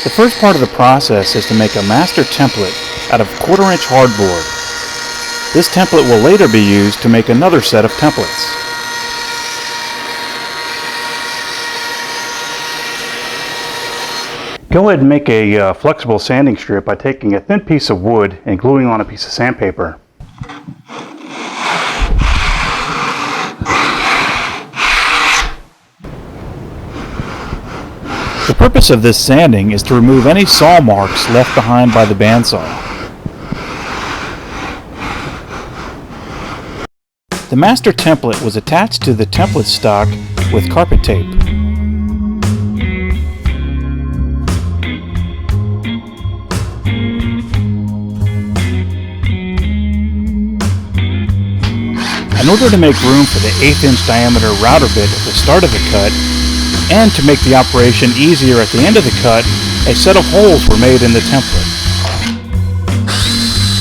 The first part of the process is to make a master template out of 1/4 inch hardboard. This template will later be used to make another set of templates. Go ahead and make a flexible sanding strip by taking a thin piece of wood and gluing on a piece of sandpaper. The purpose of this sanding is to remove any saw marks left behind by the bandsaw. The master template was attached to the template stock with carpet tape. In order to make room for the 1/8 inch diameter router bit at the start of the cut, and to make the operation easier at the end of the cut, a set of holes were made in the template.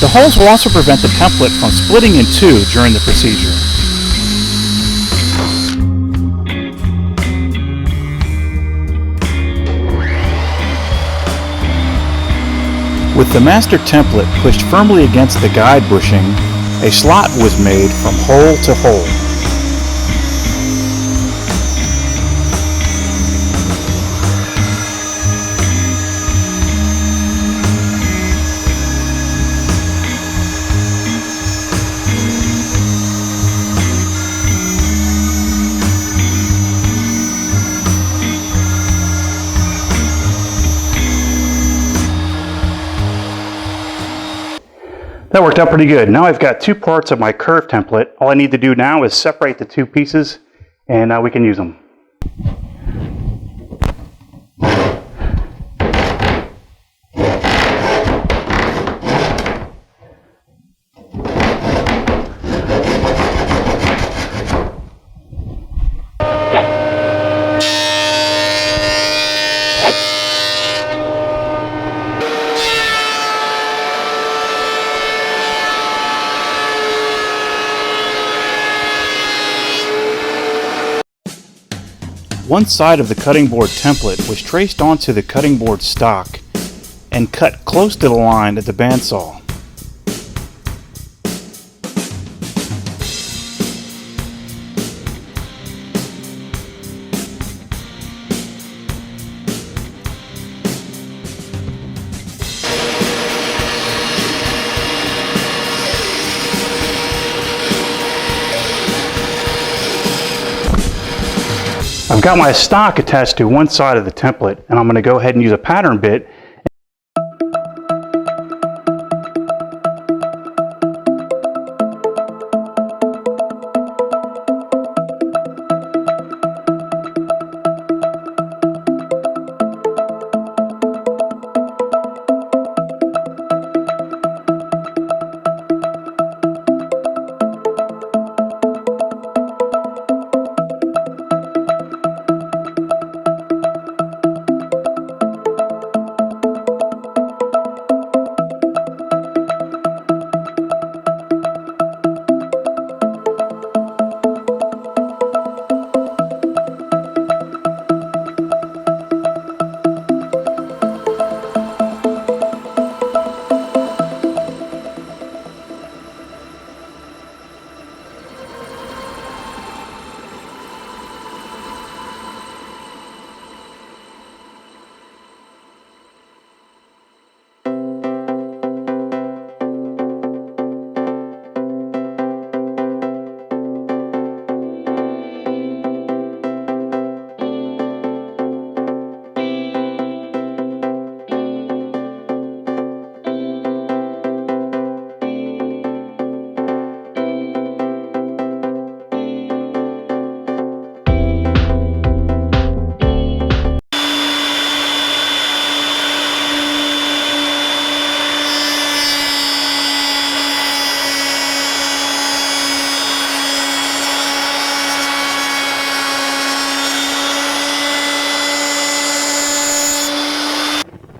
The holes will also prevent the template from splitting in two during the procedure. With the master template pushed firmly against the guide bushing, a slot was made from hole to hole. That worked out pretty good. Now I've got two parts of my curve template. All I need to do now is separate the two pieces and we can use them. One side of the cutting board template was traced onto the cutting board stock and cut close to the line at the bandsaw. I've got my stock attached to one side of the template, and I'm going to go ahead and use a pattern bit.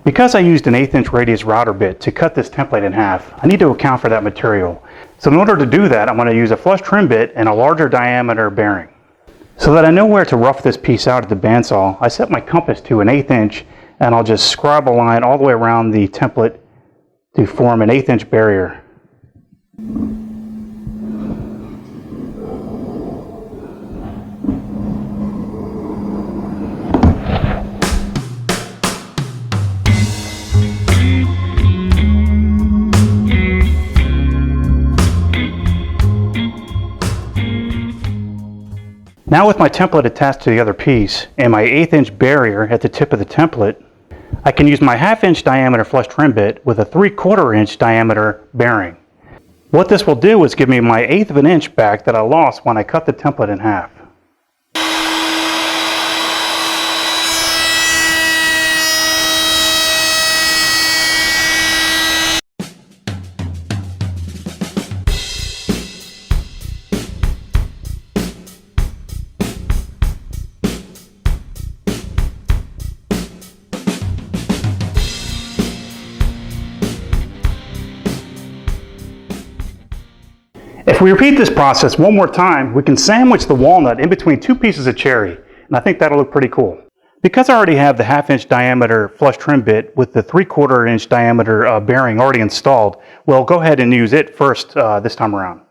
Because I used an 1/8 inch radius router bit to cut this template in half, I need to account for that material. So in order to do that, I'm going to use a flush trim bit and a larger diameter bearing. So that I know where to rough this piece out at the bandsaw, I set my compass to an 1/8 inch and I'll just scribe a line all the way around the template to form an 1/8 inch barrier. Now with my template attached to the other piece and my 1/8 inch barrier at the tip of the template, I can use my 1/2 inch diameter flush trim bit with a 3/4 inch diameter bearing. What this will do is give me my 1/8 of an inch back that I lost when I cut the template in half. If we repeat this process one more time, we can sandwich the walnut in between two pieces of cherry, and I think that'll look pretty cool. Because I already have the 1/2 inch diameter flush trim bit with the 3/4 inch diameter bearing already installed, we'll go ahead and use it first this time around.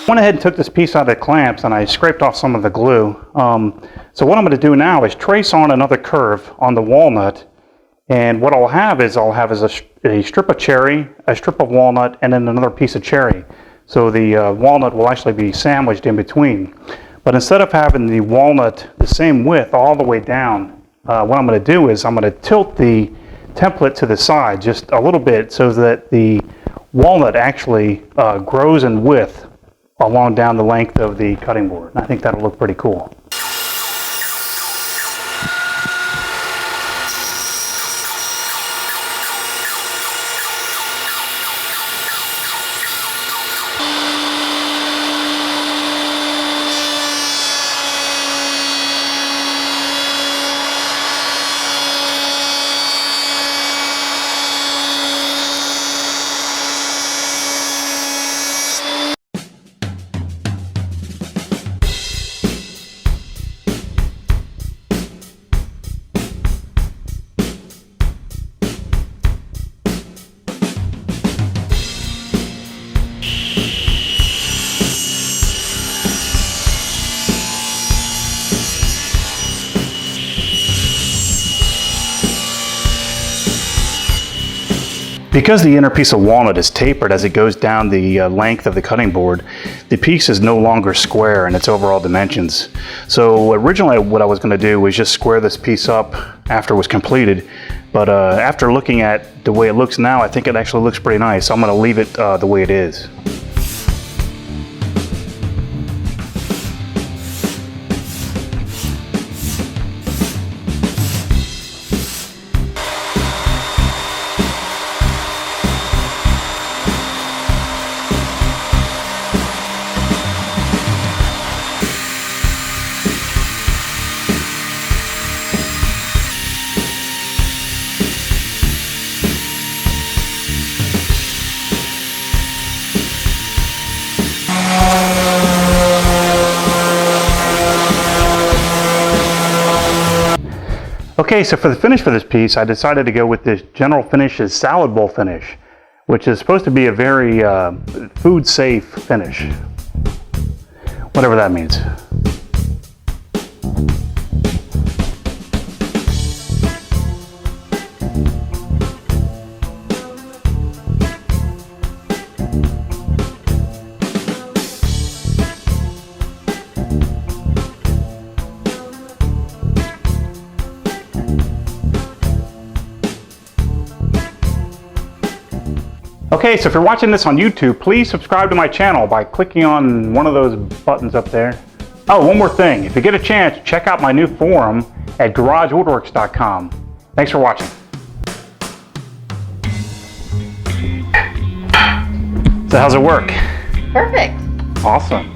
Went ahead and took this piece out of the clamps and I scraped off some of the glue. So what I'm going to do now is trace on another curve on the walnut, and what I'll have is a strip of cherry, a strip of walnut, and then another piece of cherry. So the walnut will actually be sandwiched in between. But instead of having the walnut the same width all the way down, what I'm going to do is I'm going to tilt the template to the side just a little bit so that the walnut actually grows in width along down the length of the cutting board. I think that'll look pretty cool. Because the inner piece of walnut is tapered as it goes down the length of the cutting board, the piece is no longer square in its overall dimensions. So originally what I was going to do was just square this piece up after it was completed, but after looking at the way it looks now, I think it actually looks pretty nice. So I'm going to leave it the way it is. Okay, so for the finish for this piece, I decided to go with this General Finishes salad bowl finish, which is supposed to be a very food safe finish, whatever that means. Okay, so if you're watching this on YouTube, please subscribe to my channel by clicking on one of those buttons up there. Oh, one more thing. If you get a chance, check out my new forum at garagewoodworks.com. Thanks for watching. So how's it work? Perfect. Awesome.